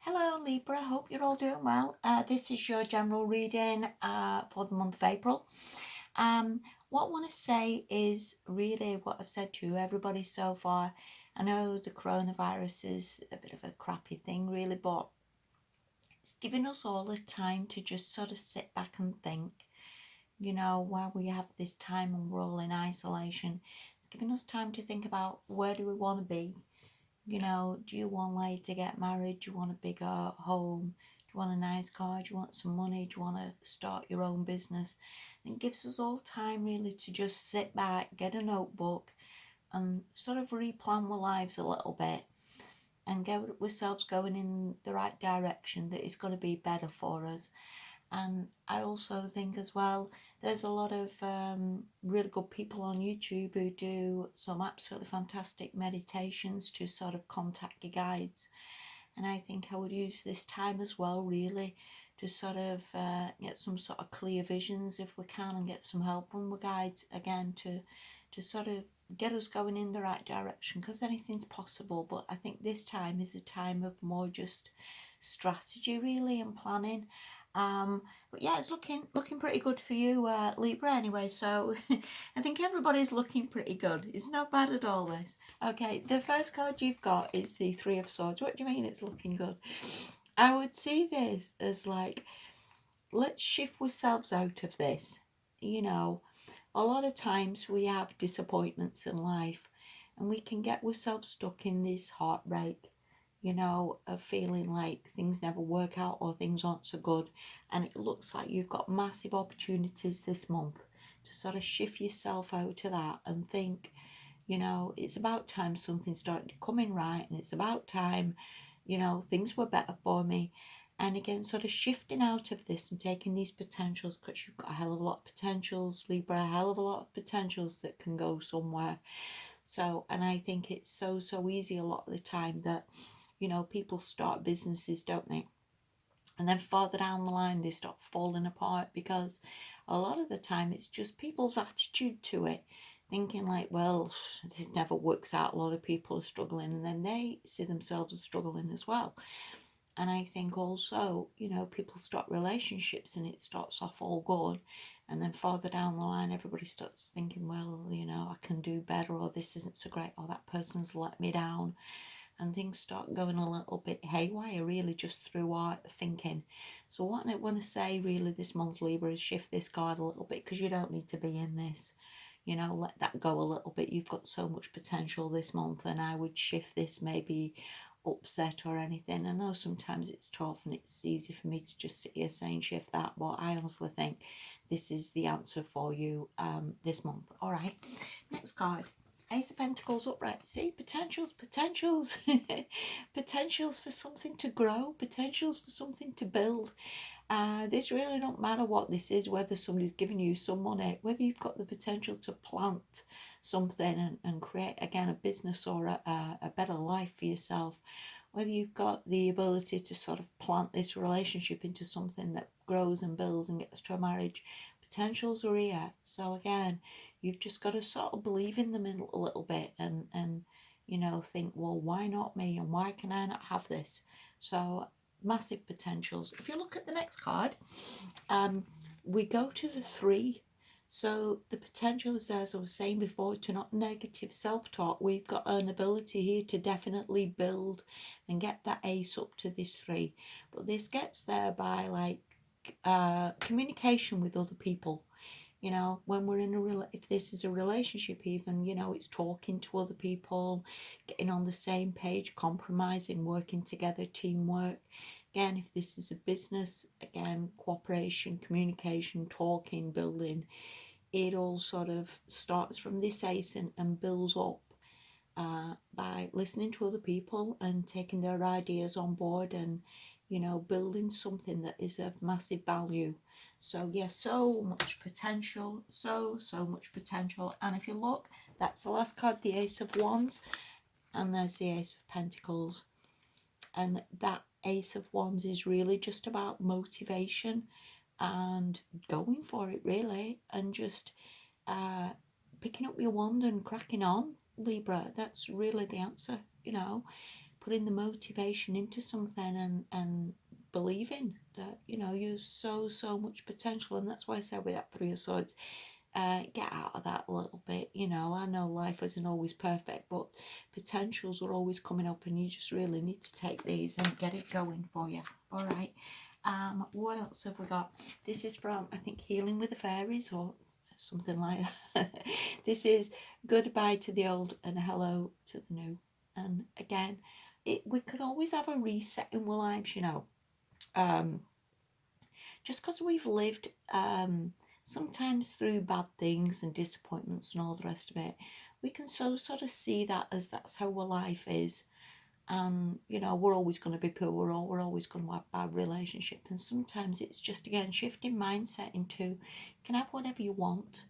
Hello Libra, hope you're all doing well. This is your general reading for the month of April. What I want to say is really what I've said to everybody so far. I know the coronavirus is a bit of a crappy thing really, but it's giving us all the time to just sort of sit back and think, while we have this time and we're all in isolation. It's giving us time to think about where do we want to be. Do you want like to get married? Do you want a bigger home? Do you want a nice car? Do you want some money? Do you want to start your own business? And it gives us all time really to just sit back, get a notebook, and sort of replan our lives a little bit and get ourselves going in the right direction that is going to be better for us. And I also think as well, there's a lot of really good people on YouTube who do some absolutely fantastic meditations to sort of contact your guides. And I think I would use this time as well, really, to sort of get some sort of clear visions if we can, and get some help from the guides again to sort of get us going in the right direction, because anything's possible. But I think this time is a time of more just strategy really and planning. But yeah, it's looking pretty good for you, Libra, anyway. So I think everybody's looking pretty good. It's not bad at all, this. Okay, the first card you've got is the Three of Swords. What do you mean it's looking good? I would see this as like, let's shift ourselves out of this. You know, a lot of times we have disappointments in life and we can get ourselves stuck in this heartbreak, of feeling like things never work out or things aren't so good. And it looks like you've got massive opportunities this month to sort of shift yourself out of that and think, it's about time something started coming right, and it's about time, things were better for me. And again, sort of shifting out of this and taking these potentials, because you've got a hell of a lot of potentials, Libra, a hell of a lot of potentials that can go somewhere. So, and I think it's so easy a lot of the time that, people start businesses, don't they? And then further down the line, they start falling apart because a lot of the time it's just people's attitude to it, thinking like, well, this never works out. A lot of people are struggling, and then they see themselves as struggling as well. And I think also, people start relationships and it starts off all good. And then further down the line, everybody starts thinking, well, I can do better, or this isn't so great, or that person's let me down. And things start going a little bit haywire, really, just through our thinking. So, what I want to say, really, this month, Libra, is shift this card a little bit, because you don't need to be in this. Let that go a little bit. You've got so much potential this month, and I would shift this maybe upset or anything. I know sometimes it's tough and it's easy for me to just sit here saying shift that, but I honestly think this is the answer for you this month. All right, next card. Ace of Pentacles upright. See, potentials, potentials for something to grow, potentials for something to build. This really don't matter what this is, whether somebody's giving you some money, whether you've got the potential to plant something and create again a business or a better life for yourself, whether you've got the ability to sort of plant this relationship into something that grows and builds and gets to a marriage. Potentials are here. So again, you've just got to sort of believe in them a little bit and think, well, why not me, and why can I not have this? So massive potentials. If you look at the next card, we go to the 3. So the potential is, as I was saying before, to not negative self-talk. We've got an ability here to definitely build and get that ace up to this 3. But this gets there by like communication with other people. When we're in if this is a relationship even, it's talking to other people, getting on the same page, compromising, working together, teamwork. Again, if this is a business, again, cooperation, communication, talking, building. It all sort of starts from this ace and builds up by listening to other people and taking their ideas on board, and building something that is of massive value. So yeah, so much potential, so much potential. And if you look, that's the last card, the Ace of Wands, and there's the Ace of Pentacles. And that Ace of Wands is really just about motivation and going for it, really, and just picking up your wand and cracking on, Libra. That's really the answer, putting the motivation into something and believing that, you know, you've so much potential. And that's why I said with that Three of Swords, get out of that a little bit. You know, I know life isn't always perfect, but potentials are always coming up, and you just really need to take these and get it going for you. All right. What else have we got? This is from, I think, Healing with the Fairies or something like that. This is goodbye to the old and hello to the new. And again, we could always have a reset in our lives, you know. Just because we've lived sometimes through bad things and disappointments and all the rest of it, we can sort of see that as that's how our life is. And, you know, we're always going to be poor, or we're always going to have bad relationship. And sometimes it's just, again, shifting mindset into you can have whatever you want.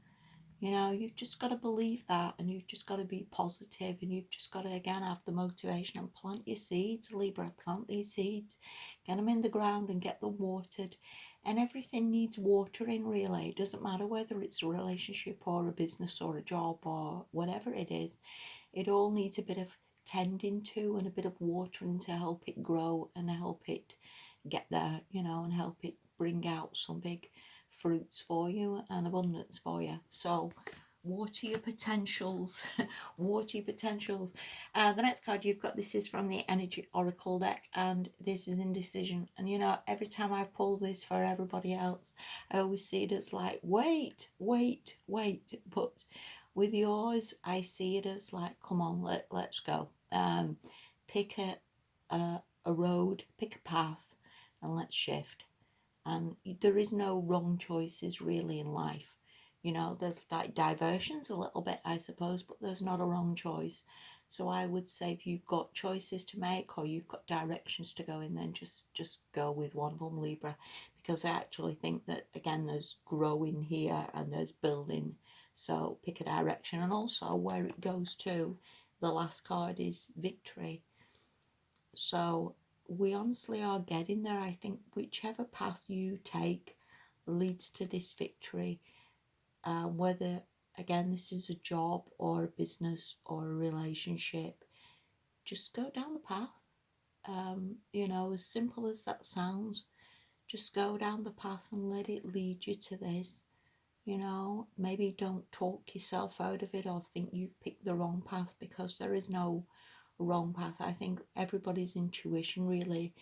You know, you've just got to believe that, and you've just got to be positive, and you've just got to, again, have the motivation and plant your seeds, Libra. Plant these seeds, get them in the ground and get them watered. And everything needs watering, really. It doesn't matter whether it's a relationship or a business or a job or whatever it is. It all needs a bit of tending to and a bit of watering to help it grow and help it get there, you know, and help it bring out some big fruits for you and abundance for you. So water your potentials. Water your potentials. The next card you've got, this is from the Energy Oracle deck, and this is Indecision. And you know, every time I pull this for everybody else, I always see it as like wait. But with yours, I see it as like, come on, let's go. Pick a road, pick a path, and let's shift. And there is no wrong choices really in life. You know, there's like diversions a little bit, I suppose, but there's not a wrong choice. So I would say if you've got choices to make or you've got directions to go in, then just go with one of them, Libra, because I actually think that, again, there's growing here and there's building. So pick a direction, and also where it goes to. The last card is Victory. So we honestly are getting there. I think whichever path you take leads to this victory. Whether, again, this is a job or a business or a relationship, just go down the path. You know, as simple as that sounds, just go down the path and let it lead you to this. You know, maybe don't talk yourself out of it or think you've picked the wrong path, because there is no wrong path. I think everybody's intuition really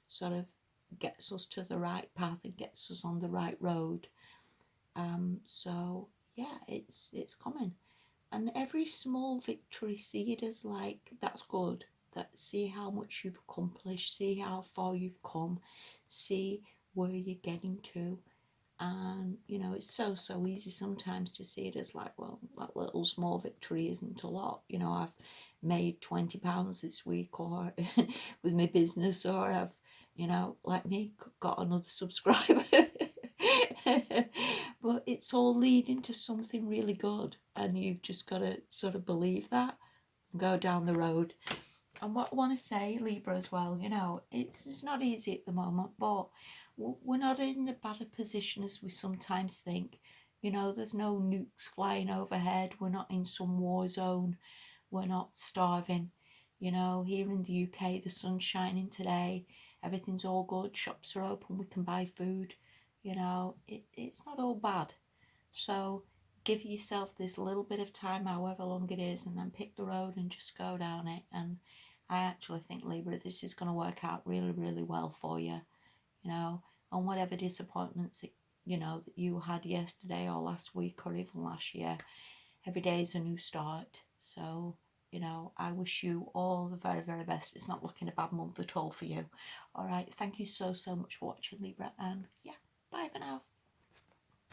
sort of gets us to the right path and gets us on the right road. So yeah, it's coming. And every small victory, see it as like, that's good. That, see how much you've accomplished, see how far you've come, see where you're getting to. And you know, it's so easy sometimes to see it as like, well, that little small victory isn't a lot. You know, I've made £20 this week, or with my business, or I've, you know, like me, got another subscriber. But it's all leading to something really good, and you've just got to sort of believe that and go down the road. And what I want to say, Libra, as well, you know, it's not easy at the moment, but we're not in a bad position as we sometimes think. You know, there's no nukes flying overhead. We're not in some war zone. We're not starving. You know, here in the UK, the sun's shining today. Everything's all good. Shops are open. We can buy food. You know, it's not all bad. So give yourself this little bit of time, however long it is, and then pick the road and just go down it. And I actually think, Libra, this is going to work out really well for you, you know, and whatever disappointments, you know, that you had yesterday or last week or even last year, every day is a new start. So, you know, I wish you all the very best. It's not looking a bad month at all for you. All right, thank you so much for watching, Libra, and yeah, bye for now.